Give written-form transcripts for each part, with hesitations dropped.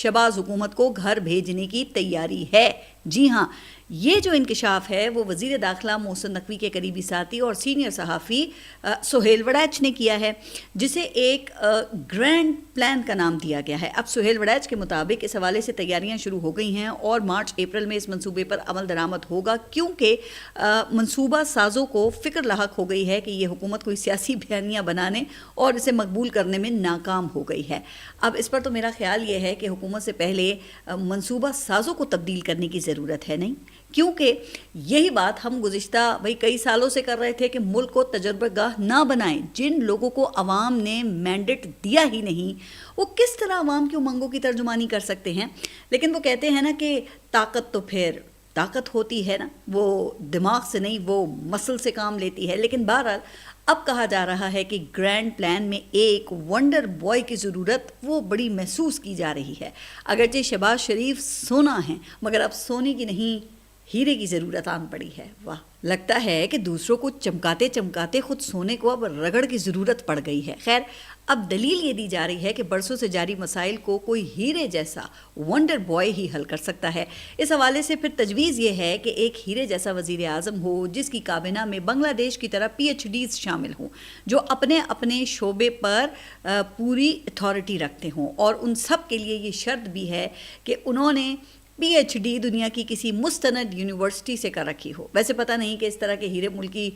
शहबाज हुकूमत को घर भेजने की तैयारी है। जी हाँ, ये जो इंकशाफ है वो वज़ीर दाखिला मोहसिन नकवी के करीबी साथी और सीनियर सहाफ़ी सुहेल वड़ैच ने किया है, जिसे एक ग्रैंड प्लान का नाम दिया गया है। अब सुहेल वड़ैच के मुताबिक इस हवाले से तैयारियां शुरू हो गई हैं और मार्च अप्रैल में इस मंसूबे पर अमल दरामद होगा, क्योंकि मंसूबा साजों को फ़िक्र लाहक हो गई है कि ये हुकूमत कोई सियासी बयानियाँ बनाने और इसे मकबूल करने में नाकाम हो गई है। अब इस पर तो मेरा ख्याल ये है कि हुकूमत से पहले मंसूबा साजों को तब्दील करने की ज़रूरत है, नहीं? क्योंकि यही बात हम गुज़िश्ता कई सालों से कर रहे थे कि मुल्क को तजर्बागाह ना बनाएं। जिन लोगों को अवाम ने मैंडेट दिया ही नहीं, वो किस तरह अवाम की उमंगों की तर्जुमानी कर सकते हैं? लेकिन वो कहते हैं ना कि ताकत तो फिर ताकत होती है ना, वो दिमाग से नहीं, वो मसल से काम लेती है। लेकिन बहरहाल अब कहा जा रहा है कि ग्रैंड प्लान में एक वंडर बॉय की ज़रूरत वो बड़ी महसूस की जा रही है। अगरचे शहबाज शरीफ सोना है, मगर अब सोने की नहीं, हीरे की ज़रूरत आन पड़ी है। वाह, लगता है कि दूसरों को चमकाते चमकाते खुद सोने को अब रगड़ की ज़रूरत पड़ गई है। खैर, अब दलील ये दी जा रही है कि बरसों से जारी मसाइल को कोई हीरे जैसा वंडर बॉय ही हल कर सकता है। इस हवाले से फिर तजवीज़ ये है कि एक हीरे जैसा वज़ीर आज़म हो, जिसकी काबिना में बांग्लादेश की तरह PhDs शामिल हों, जो अपने अपने शोबे पर पूरी अथॉरिटी रखते हों, और उन सब के लिए ये शर्त भी है कि उन्होंने PhD दुनिया की किसी मुस्तनद यूनिवर्सिटी से कर रखी हो। वैसे पता नहीं कि इस तरह के हीरे मुल्की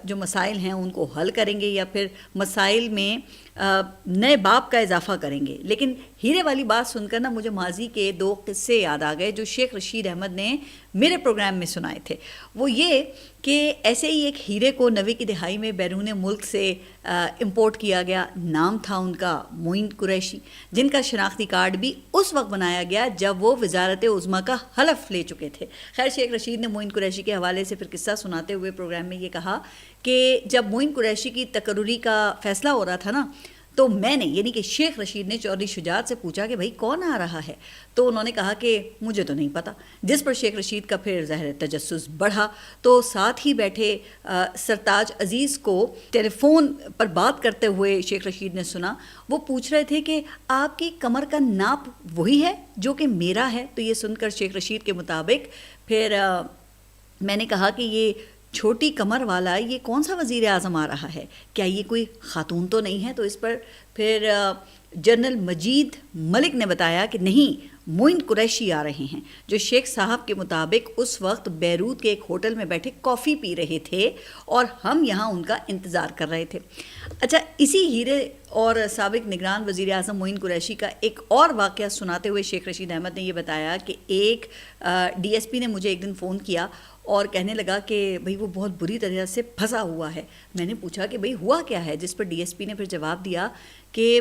जो मसाइल हैं उनको हल करेंगे या फिर मसाइल में नए बाब का इजाफा करेंगे। लेकिन हीरे वाली बात सुनकर ना मुझे माजी के 2 किस्से याद आ गए जो शेख रशीद अहमद ने मेरे प्रोग्राम में सुनाए थे। वो ये कि ऐसे ही एक हीरे को 90 की दहाई में बैरून मुल्क से इंपोर्ट किया गया। नाम था उनका मोइन कुरैशी, जिनका शनाख्ती कार्ड भी उस वक्त बनाया गया जब वो वजारत उज़्मा का हलफ ले चुके थे। खैर, शेख रशीद ने मोइन कुरैशी के हवाले से फिर किस्सा सुनाते हुए प्रोग्राम में ये कहा कि जब मोइन कुरैशी की तकर्रुरी का फ़ैसला हो रहा था ना, तो मैंने यानी कि शेख रशीद ने चौधरी शुजात से पूछा कि भाई कौन आ रहा है, तो उन्होंने कहा कि मुझे तो नहीं पता। जिस पर शेख रशीद का फिर ज़ाहिर तजस्सुस बढ़ा, तो साथ ही बैठे सरताज अजीज़ को टेलीफोन पर बात करते हुए शेख रशीद ने सुना। वो पूछ रहे थे कि आपकी कमर का नाप वही है जो कि मेरा है। तो ये सुनकर शेख रशीद के मुताबिक फिर मैंने कहा कि ये छोटी कमर वाला ये कौन सा वज़ीर आज़म आ रहा है, क्या ये कोई ख़ातून तो नहीं है? तो इस पर फिर जनरल मजीद मलिक ने बताया कि नहीं, मोइन कुरैशी आ रहे हैं, जो शेख साहब के मुताबिक उस वक्त बैरूत के एक होटल में बैठे कॉफ़ी पी रहे थे और हम यहाँ उनका इंतज़ार कर रहे थे। अच्छा, इसी हीरे और साबिक निगरान वज़ीर आज़म मोइन कुरैशी का एक और वाक़या सुनाते हुए शेख रशीद अहमद ने ये बताया कि एक DSP ने मुझे एक दिन फ़ोन किया और कहने लगा कि भाई वो बहुत बुरी तरह से फंसा हुआ है। मैंने पूछा कि भाई हुआ क्या है, जिस पर DSP ने फिर जवाब दिया कि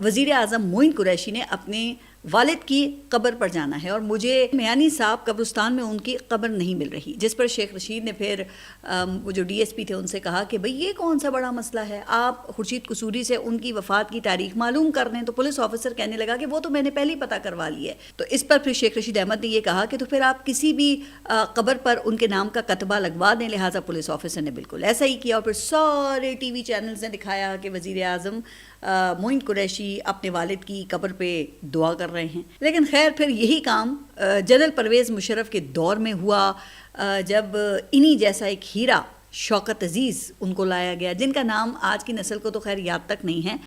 वज़ीर आज़म मोइन कुरैशी ने अपने वालिद की कब्र पर जाना है और मुझे मियानी साहब कब्रिस्तान में उनकी कब्र नहीं मिल रही। जिस पर शेख रशीद ने फिर वो जो DSP थे उनसे कहा कि भाई ये कौन सा बड़ा मसला है, आप खुर्शीद कसूरी से उनकी वफ़ात की तारीख मालूम कर लें। तो पुलिस ऑफिसर कहने लगा कि वो तो मैंने पहले ही पता करवा ली है। तो इस पर फिर शेख रशीद अहमद ने ये कहा कि तो फिर आप किसी भी कब्र पर उनके नाम का कतबा लगवा दें। लिहाजा पुलिस ऑफिसर ने बिल्कुल ऐसा ही किया और फिर सारे TV चैनल्स ने दिखाया कि वज़ीर आज़म मोइन कुरैशी अपने वालिद की कब्र पे दुआ कर रहे हैं। लेकिन खैर, फिर यही काम जनरल परवेज़ मुशर्रफ के दौर में हुआ, जब इन्हीं जैसा एक हीरा शौकत अजीज़ उनको लाया गया, जिनका नाम आज की नस्ल को तो खैर याद तक नहीं है।